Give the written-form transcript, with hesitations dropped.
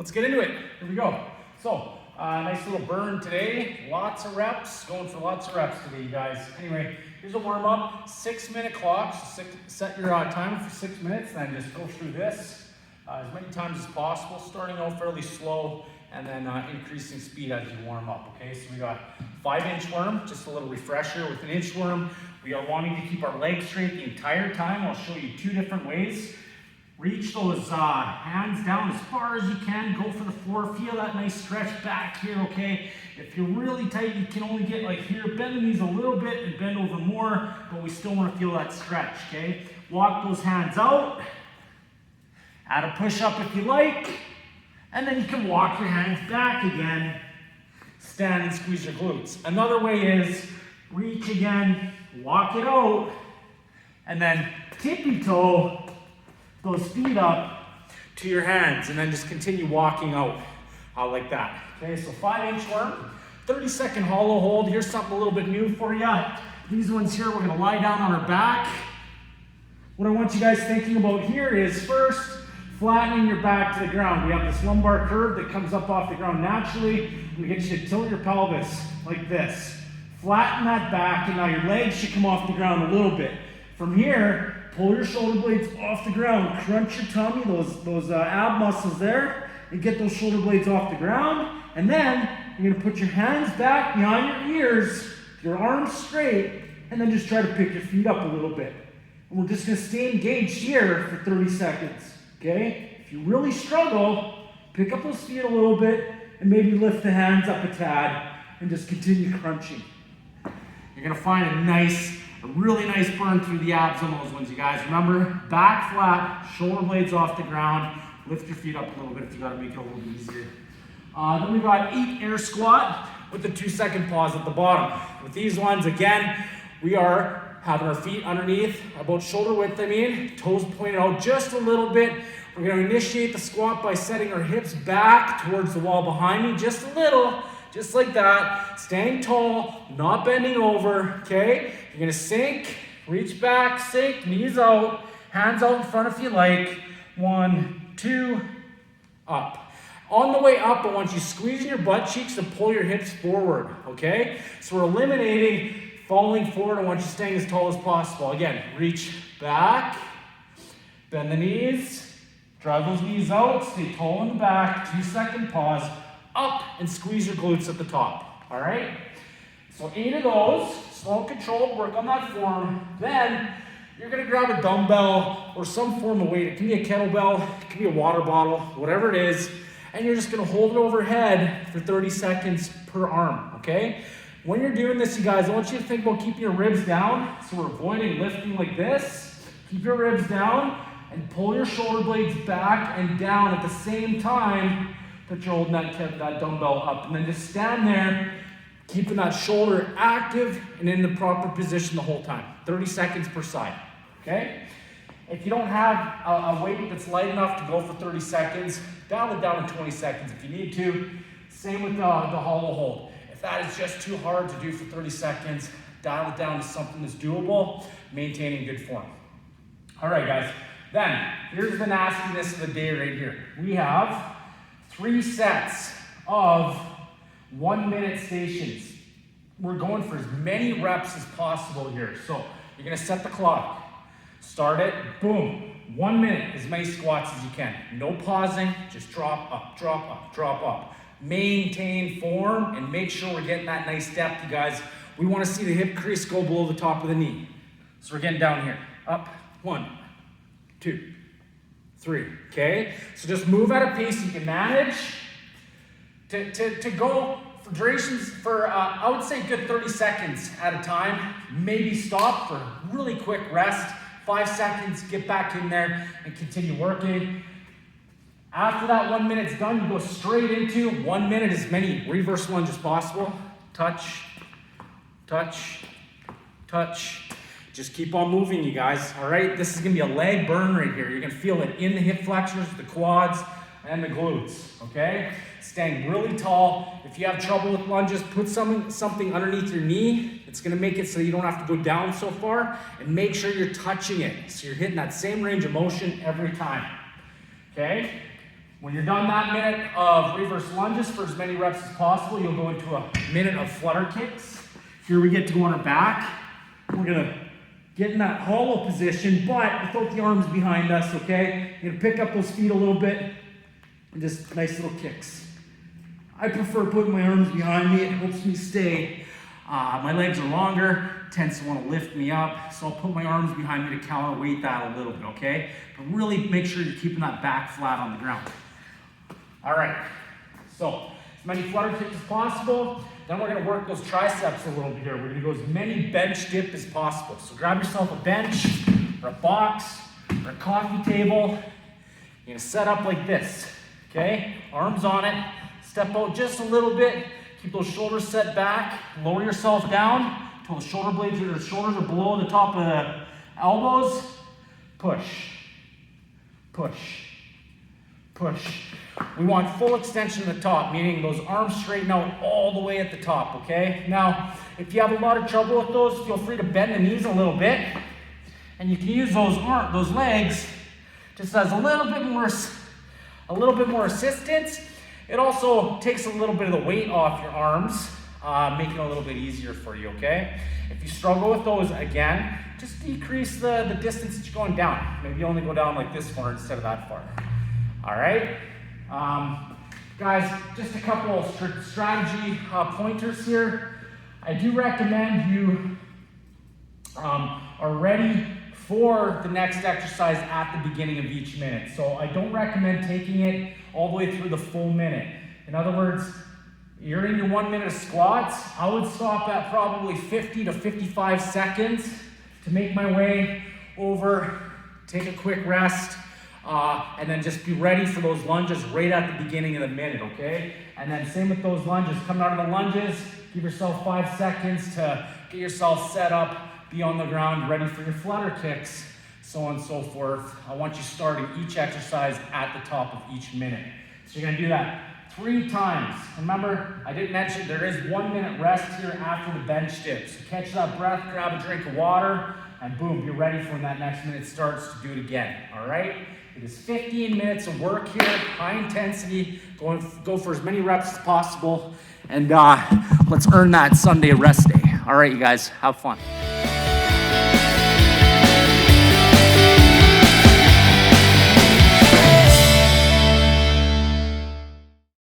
let's get into it. Here we go. So, nice little burn today. Lots of reps. Going for lots of reps today, you guys. Anyway, here's a warm up. 6-minute clock. So set your timer for 6 minutes, then just go through this as many times as possible. Starting out fairly slow, and then increasing speed as you warm up. Okay, so we got 5-inch worm. Just a little refresher with an inchworm. We are wanting to keep our legs straight the entire time. I'll show you 2 different ways. Reach those hands down as far as you can. Go for the floor. Feel that nice stretch back here, okay? If you're really tight, you can only get like here. Bend the knees a little bit and bend over more, but we still want to feel that stretch, okay? Walk those hands out. Add a push-up if you like. And then you can walk your hands back again. Stand and squeeze your glutes. Another way is reach again, walk it out, and then tippy toe those feet up to your hands, and then just continue walking out like that. Okay, so 5-inch worm, 30-second hollow hold. Here's something a little bit new for you. These ones here, we're gonna lie down on our back. What I want you guys thinking about here is first, flattening your back to the ground. We have this lumbar curve that comes up off the ground naturally. We get you to tilt your pelvis like this. Flatten that back, and now your legs should come off the ground a little bit. From here, pull your shoulder blades off the ground. Crunch your tummy, those ab muscles there, and get those shoulder blades off the ground. And then you're gonna put your hands back behind your ears, your arms straight, and then just try to pick your feet up a little bit. And we're just gonna stay engaged here for 30 seconds, okay? If you really struggle, pick up those feet a little bit and maybe lift the hands up a tad and just continue crunching. You're gonna find a really nice burn through the abs on those ones, you guys. Remember, back flat, shoulder blades off the ground. Lift your feet up a little bit if you gotta make it a little bit easier. Then we got 8 air squat with the 2-second pause at the bottom. With these ones, again, we are having our feet underneath, about shoulder width, toes pointed out just a little bit. We're gonna initiate the squat by setting our hips back towards the wall behind me, just a little, just like that. Staying tall, not bending over, okay? You're gonna sink, reach back, sink, knees out, hands out in front if you like. 1, 2, up. On the way up, I want you squeezing your butt cheeks and pull your hips forward, okay? So we're eliminating falling forward. I want you staying as tall as possible. Again, reach back, bend the knees, drive those knees out, stay tall in the back, 2-second pause, up, and squeeze your glutes at the top, all right? So 8 of those, slow and controlled, work on that form. Then you're gonna grab a dumbbell or some form of weight. It can be a kettlebell, it can be a water bottle, whatever it is, and you're just gonna hold it overhead for 30 seconds per arm, okay? When you're doing this, you guys, I want you to think about keeping your ribs down. So we're avoiding lifting like this. Keep your ribs down and pull your shoulder blades back and down at the same time that you're holding that dumbbell up. And then just stand there, keeping that shoulder active and in the proper position the whole time. 30 seconds per side, okay? If you don't have a weight that's light enough to go for 30 seconds, dial it down to 20 seconds if you need to. Same with the hollow hold. If that is just too hard to do for 30 seconds, dial it down to something that's doable, maintaining good form. All right, guys. Then, here's the nastiness of the day right here. We have 3 sets of 1-minute stations. We're going for as many reps as possible here. So, you're gonna set the clock. Start it, boom. 1 minute, as many squats as you can. No pausing, just drop up, drop up, drop up. Maintain form and make sure we're getting that nice depth, you guys. We want to see the hip crease go below the top of the knee. So we're getting down here. Up, 1, 2, 3, okay? So just move at a pace you can manage to go for durations for, I would say, good 30 seconds at a time. Maybe stop for a really quick rest. 5 seconds, get back in there and continue working. After that 1 minute's done, you go straight into 1 minute, as many reverse lunges as possible. Touch, touch, touch. Just keep on moving, you guys, all right? This is gonna be a leg burn right here. You're gonna feel it in the hip flexors, the quads, and the glutes, okay? Staying really tall. If you have trouble with lunges, put something underneath your knee. It's gonna make it so you don't have to go down so far, and make sure you're touching it. So you're hitting that same range of motion every time, okay? When you're done that minute of reverse lunges for as many reps as possible, you'll go into a minute of flutter kicks. Here we get to go on our back. We're gonna get in that hollow position, but without the arms behind us, okay? You're gonna pick up those feet a little bit and just nice little kicks. I prefer putting my arms behind me. It helps me stay. My legs are longer, tends to want to lift me up, so I'll put my arms behind me to counterweight that a little bit, okay? But really make sure you're keeping that back flat on the ground. All right, so as many flutter kicks as possible. Then we're gonna work those triceps a little bit here. We're gonna go as many bench dip as possible. So grab yourself a bench or a box or a coffee table. You're gonna set up like this, okay? Arms on it, step out just a little bit. Keep those shoulders set back. Lower yourself down until the shoulder blades or the shoulders are below the top of the elbows. Push, push, push. We want full extension at the top, meaning those arms straighten out all the way at the top, okay? Now, if you have a lot of trouble with those, feel free to bend the knees a little bit. And you can use those legs just as a little bit more assistance. It also takes a little bit of the weight off your arms, making it a little bit easier for you, okay? If you struggle with those, again, just decrease the distance that you're going down. Maybe you only go down like this far instead of that far. All right? Guys, just a couple of strategy pointers here. I do recommend you are ready for the next exercise at the beginning of each minute. So I don't recommend taking it all the way through the full minute. In other words, you're in your 1 minute of squats. I would stop at probably 50 to 55 seconds to make my way over, take a quick rest, and then just be ready for those lunges right at the beginning of the minute, okay? And then same with those lunges. Coming out of the lunges, give yourself 5 seconds to get yourself set up, be on the ground, ready for your flutter kicks, so on and so forth. I want you starting each exercise at the top of each minute. So you're gonna do that 3 times. Remember, I didn't mention there is 1 minute rest here after the bench dip. So catch that breath, grab a drink of water, and boom, you're ready for when that next minute starts to do it again, all right? It is 15 minutes of work here, high intensity, go for as many reps as possible, and let's earn that Sunday rest day. All right, you guys, have fun.